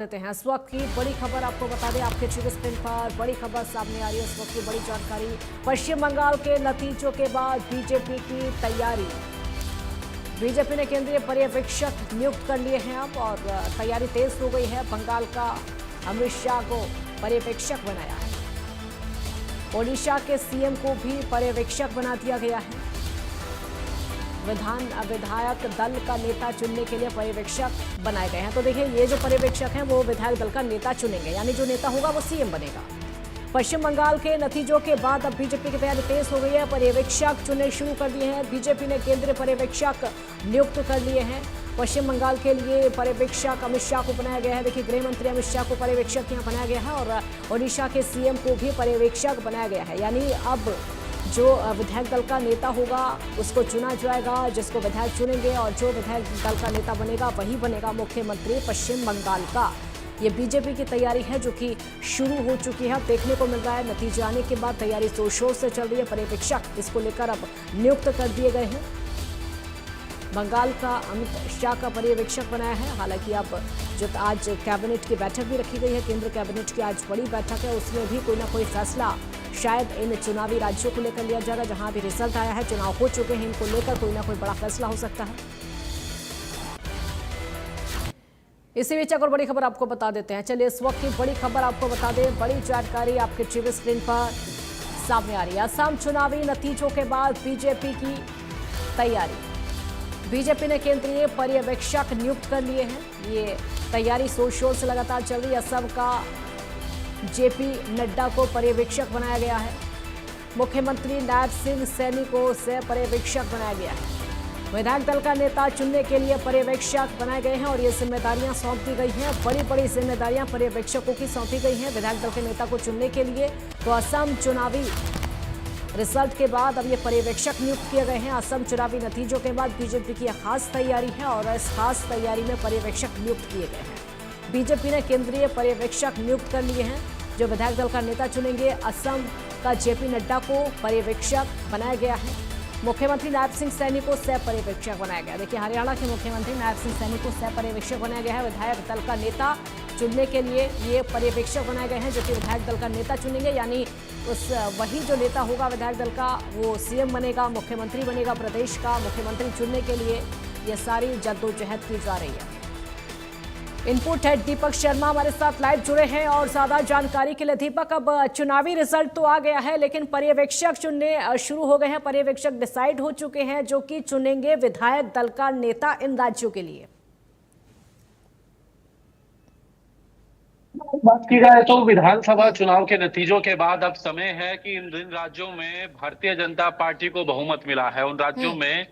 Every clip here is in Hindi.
देते हैं इस वक्त की बड़ी खबर आपको बता दें। आपके टीवी स्क्रीन पर बड़ी खबर सामने आ रही है। इस वक्त की बड़ी जानकारी, पश्चिम बंगाल के नतीजों के बाद बीजेपी की तैयारी। बीजेपी ने केंद्रीय पर्यवेक्षक नियुक्त कर लिए हैं अब, और तैयारी तेज हो गई है। बंगाल का अमित शाह को पर्यवेक्षक बनाया है। ओडिशा के सीएम को भी पर्यवेक्षक बना दिया गया है। विधायक दल का नेता चुनने के लिए पर्यवेक्षक बनाए गए हैं। तो देखिए, ये जो पर्यवेक्षक हैं वो विधायक दल का नेता चुनेंगे, यानी जो नेता होगा वो सीएम बनेगा। पश्चिम बंगाल के नतीजों के बाद अब बीजेपी की तैयारी तेज हो गई है। पर्यवेक्षक चुनने शुरू कर दिए हैं। बीजेपी ने केंद्रीय पर्यवेक्षक नियुक्त कर लिए हैं। पश्चिम बंगाल के लिए पर्यवेक्षक अमित शाह को बनाया गया है। देखिए, गृह मंत्री अमित शाह को पर्यवेक्षक यहाँ बनाया गया है, और ओडिशा के सीएम को भी पर्यवेक्षक बनाया गया है। यानी अब जो विधायक दल का नेता होगा उसको चुना जाएगा, जिसको विधायक चुनेंगे, और जो विधायक दल का नेता बनेगा वही बनेगा मुख्यमंत्री पश्चिम बंगाल का। ये बीजेपी की तैयारी है जो कि शुरू हो चुकी है। अब देखने को मिल रहा है, नतीजे आने के बाद तैयारी जोर शोर से चल रही है। पर्यवेक्षक इसको लेकर अब नियुक्त कर दिए गए हैं। बंगाल का अमित शाह का पर्यवेक्षक बनाया है। हालांकि अब जो आज कैबिनेट की बैठक भी रखी गई है, केंद्र कैबिनेट की आज बड़ी बैठक है, उसमें भी कोई ना कोई फैसला शायद इन चुनावी राज्यों को लेकर लिया जाएगा। जहां भी रिजल्ट आया है, चुनाव हो चुके हैं, इनको लेकर कोई ना कोई बड़ा फैसला हो सकता है। इसी बीच एक और बड़ी खबर आपको बता देते हैं। चलिए, इस वक्त की बड़ी खबर आपको बता दें। बड़ी जानकारी आपके टीवी स्क्रीन पर सामने आ रही है। असम चुनावी नतीजों के बाद बीजेपी की तैयारी। बीजेपी ने केंद्रीय पर्यवेक्षक नियुक्त कर लिए हैं। ये तैयारी जोर शोर से लगातार चल रही है। असम का जेपी नड्डा को पर्यवेक्षक बनाया गया है। मुख्यमंत्री नायब सिंह सैनी को सह पर्यवेक्षक बनाया गया है। विधायक दल का नेता चुनने के लिए पर्यवेक्षक बनाए गए हैं, और ये जिम्मेदारियां सौंप दी गई हैं। बड़ी बड़ी जिम्मेदारियां पर्यवेक्षकों की सौंपी गई हैं विधायक दल के नेता को चुनने के लिए। तो असम चुनावी रिजल्ट के बाद अब ये पर्यवेक्षक नियुक्त किए गए हैं। असम चुनावी नतीजों के बाद बीजेपी की खास तैयारी है, और इस खास तैयारी में पर्यवेक्षक नियुक्त किए गए हैं। बीजेपी ने केंद्रीय पर्यवेक्षक नियुक्त कर लिए हैं, जो विधायक दल का नेता चुनेंगे। असम का जेपी नड्डा को पर्यवेक्षक बनाया गया है। मुख्यमंत्री नायब सिंह सैनी को सह पर्यवेक्षक बनाया गया। देखिए, हरियाणा के मुख्यमंत्री नायब सिंह सैनी को सह पर्यवेक्षक बनाया गया है। विधायक दल का नेता चुनने के लिए ये पर्यवेक्षक बनाए गए हैं, जो कि विधायक दल का नेता चुनेंगे। यानी वही जो नेता होगा विधायक दल का, वो सीएम बनेगा, मुख्यमंत्री बनेगा प्रदेश का। मुख्यमंत्री चुनने के लिए ये सारी जद्दोजहद की जा रही है। इनपुट हेड दीपक शर्मा हमारे साथ लाइव जुड़े हैं, और ज्यादा जानकारी के लिए दीपक, अब चुनावी रिजल्ट तो आ गया है, लेकिन पर्यवेक्षक चुनने शुरू हो गए हैं। पर्यवेक्षक डिसाइड हो चुके हैं जो कि चुनेंगे विधायक दल का नेता इन राज्यों के लिए। बात की जाए तो विधानसभा चुनाव के नतीजों के बाद अब समय है कि इन राज्यों में भारतीय जनता पार्टी को बहुमत मिला है। उन राज्यों में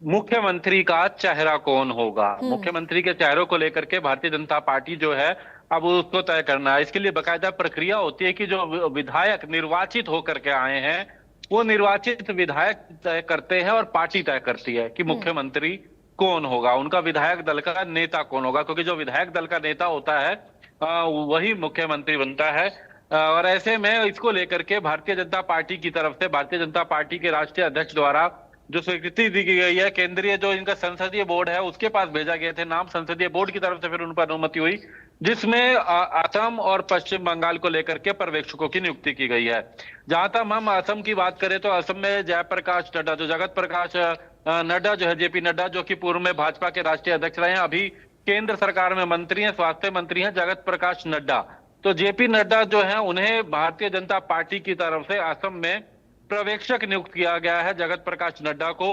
मुख्यमंत्री का चेहरा कौन होगा, मुख्यमंत्री के चेहरों को लेकर के भारतीय जनता पार्टी जो है अब उसको तय करना है। इसके लिए बाकायदा प्रक्रिया होती है कि जो विधायक निर्वाचित होकर के आए हैं वो निर्वाचित विधायक तय करते हैं, और पार्टी तय करती है कि मुख्यमंत्री कौन होगा, उनका विधायक दल का नेता कौन होगा, क्योंकि जो विधायक दल का नेता होता है वही मुख्यमंत्री बनता है। और ऐसे में इसको लेकर के भारतीय जनता पार्टी की तरफ से, भारतीय जनता पार्टी के राष्ट्रीय अध्यक्ष द्वारा जो स्वीकृति दी गई है, केंद्रीय जो इनका संसदीय बोर्ड है उसके पास भेजा गए थे नाम। संसदीय बोर्ड की तरफ से फिर उन पर अनुमति हुई, जिसमें असम और पश्चिम बंगाल को लेकर के पर्यवेक्षकों की नियुक्ति की गई है। जहां तक हम असम की बात करें तो असम में जयप्रकाश नड्डा, जो जगत प्रकाश नड्डा जो है, जेपी नड्डा, जो कि पूर्व में भाजपा के राष्ट्रीय अध्यक्ष रहे हैं, अभी केंद्र सरकार में मंत्री हैं, स्वास्थ्य मंत्री हैं जगत प्रकाश नड्डा। तो जेपी नड्डा जो है, उन्हें भारतीय जनता पार्टी की तरफ से असम में पर्यवेक्षक नियुक्त किया गया है, जगत प्रकाश नड्डा को।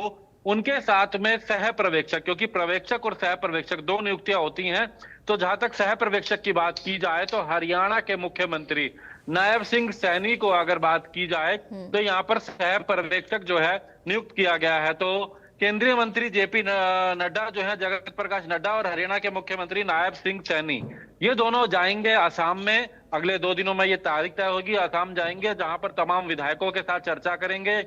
उनके साथ में सह पर्यवेक्षक, क्योंकि पर्यवेक्षक और सह पर्यवेक्षक दो नियुक्तियां होती हैं। तो जहां तक सह पर्यवेक्षक की बात की जाए तो हरियाणा के मुख्यमंत्री नायब सिंह सैनी को अगर बात की जाए तो यहाँ पर सह पर्यवेक्षक जो है नियुक्त किया गया है। तो केंद्रीय मंत्री जेपी नड्डा जो है, जगत प्रकाश नड्डा, और हरियाणा के मुख्यमंत्री नायब सिंह सैनी, ये दोनों जाएंगे असम में। अगले 2 दिनों में ये तारीख तय होगी, असम जाएंगे, जहां पर तमाम विधायकों के साथ चर्चा करेंगे।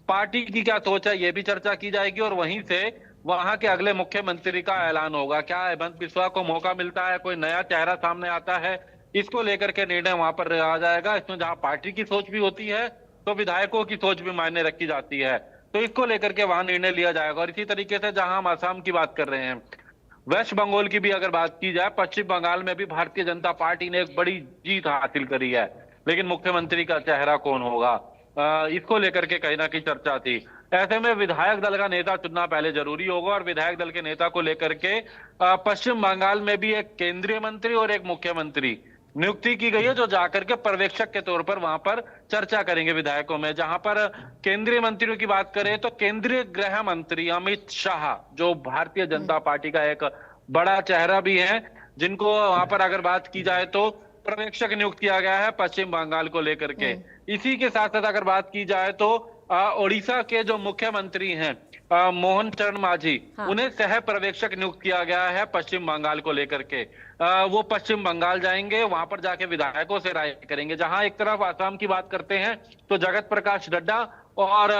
पार्टी की क्या सोच है ये भी चर्चा की जाएगी, और वहीं से वहां के अगले मुख्यमंत्री का ऐलान होगा। क्या हेमंत बिस्वा को मौका मिलता है, कोई नया चेहरा सामने आता है, इसको लेकर के निर्णय वहां पर आ जाएगा। इसमें जहां पार्टी की सोच भी होती है तो विधायकों की सोच भी मायने रखी जाती है, तो इसको लेकर के वहां निर्णय लिया जाएगा। और इसी तरीके से जहां हम असम की बात कर रहे हैं, वेस्ट बंगाल की भी अगर बात की जाए, पश्चिम बंगाल में भी भारतीय जनता पार्टी ने एक बड़ी जीत हासिल करी है, लेकिन मुख्यमंत्री का चेहरा कौन होगा, इसको लेकर के कहीं ना कहीं चर्चा थी। ऐसे में विधायक दल का नेता चुनना पहले जरूरी होगा, और विधायक दल के नेता को लेकर के पश्चिम बंगाल में भी एक केंद्रीय मंत्री और एक मुख्यमंत्री नियुक्ति की गई है, जो जाकर के पर्यवेक्षक के तौर पर वहां पर चर्चा करेंगे विधायकों में। जहां पर केंद्रीय मंत्रियों की बात करें तो केंद्रीय गृह मंत्री अमित शाह, जो भारतीय जनता पार्टी का एक बड़ा चेहरा भी है, जिनको वहां पर अगर बात की जाए तो पर्यवेक्षक नियुक्त किया गया है पश्चिम बंगाल को लेकर के। इसी के साथ साथ अगर बात की जाए तो ओडिशा के जो मुख्यमंत्री हैं मोहन चरण मांझी, उन्हें सह पर्यवेक्षक नियुक्त किया गया है पश्चिम बंगाल को लेकर के। वो पश्चिम बंगाल जाएंगे, वहां पर जाके विधायकों से राय करेंगे। जहां एक तरफ आसाम की बात करते हैं तो जगत प्रकाश नड्डा और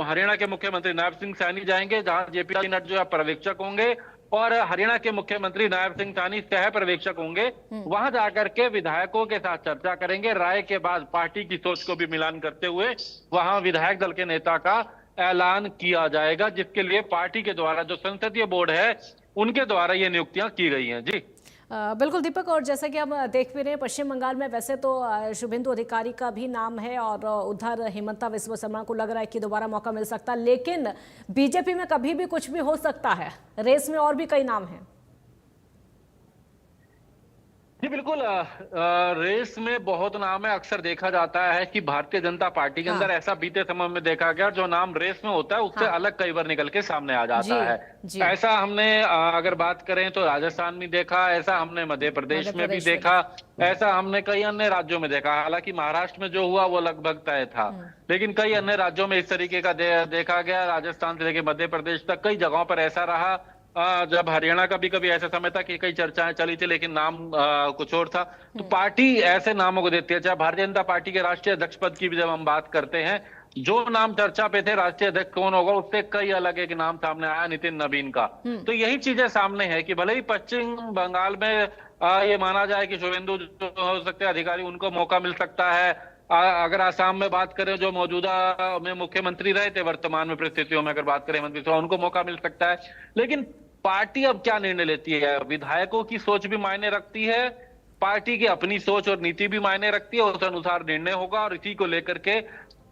हरियाणा के मुख्यमंत्री नायब सिंह सैनी जाएंगे, जहां जेपी नड्डा जो है पर्यवेक्षक होंगे और हरियाणा के मुख्यमंत्री नायब सिंह सैनी सह पर्यवेक्षक होंगे। वहां जाकर के विधायकों के साथ चर्चा करेंगे। राय के बाद पार्टी की सोच को भी मिलान करते हुए वहां विधायक दल के नेता का ऐलान किया जाएगा, जिसके लिए पार्टी के द्वारा जो संसदीय बोर्ड है उनके द्वारा ये नियुक्तियां की गई हैं। जी बिल्कुल दीपक, और जैसा कि हम देख भी रहे हैं पश्चिम बंगाल में वैसे तो शुभेंदु अधिकारी का भी नाम है और उधर हिमंता विश्व शर्मा को लग रहा है कि दोबारा मौका मिल सकता है, लेकिन बीजेपी में कभी भी कुछ भी हो सकता है। रेस में और भी कई नाम हैं। जी बिल्कुल, रेस में बहुत नाम है। अक्सर देखा जाता है कि भारतीय जनता पार्टी के अंदर ऐसा बीते समय में देखा गया, जो नाम रेस में होता है उससे अलग कई बार निकल के सामने आ जाता है। ऐसा हमने अगर बात करें तो राजस्थान में देखा, ऐसा हमने मध्य प्रदेश में भी देखा, ऐसा हमने कई अन्य राज्यों में देखा। हालांकि महाराष्ट्र में जो हुआ वो लगभग तय था, लेकिन कई अन्य राज्यों में इस तरीके का देखा गया। राजस्थान से लेकर मध्य प्रदेश तक कई जगहों पर ऐसा रहा। जब हरियाणा का भी कभी ऐसा समय था कि कई चर्चाएं चली थी, लेकिन नाम कुछ और था। तो पार्टी ऐसे नामों को देती है। चाहे भारतीय जनता पार्टी के राष्ट्रीय अध्यक्ष पद की भी जब हम बात करते हैं, जो नाम चर्चा पे थे राष्ट्रीय अध्यक्ष कौन होगा, उससे कई अलग एक नाम सामने आया, नितिन नवीन का। तो यही चीजें सामने है कि भले ही पश्चिम बंगाल में ये माना जाए कि शुभेंदु जो हो सकते हैं अधिकारी, उनको मौका मिल सकता है। अगर आसाम में बात करें, जो मौजूदा में मुख्यमंत्री रहे थे वर्तमान में परिस्थितियों में अगर बात करें मंत्री, तो उनको मौका मिल सकता है। लेकिन पार्टी अब क्या निर्णय लेती है, विधायकों की सोच भी मायने रखती है, पार्टी की अपनी सोच और नीति भी मायने रखती है, उस अनुसार निर्णय होगा। और इसी को लेकर के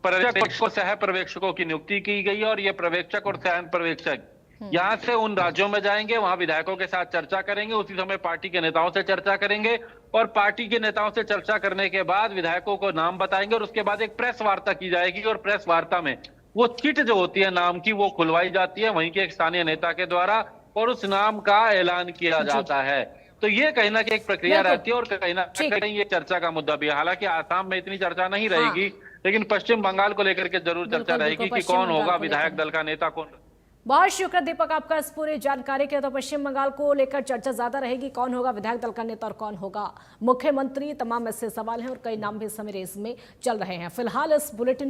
पर्यवेक्षकों सह पर्यवेक्षकों की नियुक्ति की गई है। और ये पर्यवेक्षक और सह पर्यवेक्षक यहाँ से उन राज्यों में जाएंगे, वहां विधायकों के साथ चर्चा करेंगे, उसी समय पार्टी के नेताओं से चर्चा करेंगे, और पार्टी के नेताओं से चर्चा करने के बाद विधायकों को नाम बताएंगे, और उसके बाद एक प्रेस वार्ता की जाएगी। और प्रेस वार्ता में वो चिट जो होती है नाम की, वो खुलवाई जाती है वहीं के एक स्थानीय नेता के द्वारा, और उस नाम का ऐलान किया जाता है। तो ये कहीं ना कहीं एक प्रक्रिया रहती है, और कहीं ना कहीं ये चर्चा का मुद्दा भी है। हालांकि आसाम में इतनी चर्चा नहीं रहेगी, लेकिन पश्चिम बंगाल को लेकर के जरूर चर्चा रहेगी कि कौन होगा विधायक दल का नेता, कौन। बहुत शुक्रिया दीपक आपका इस पूरी जानकारी के। तो पश्चिम बंगाल को लेकर चर्चा ज्यादा रहेगी, कौन होगा विधायक दल का नेता और कौन होगा मुख्यमंत्री, तमाम ऐसे सवाल हैं और कई नाम भी इस समय रेस में चल रहे हैं। फिलहाल इस बुलेटिन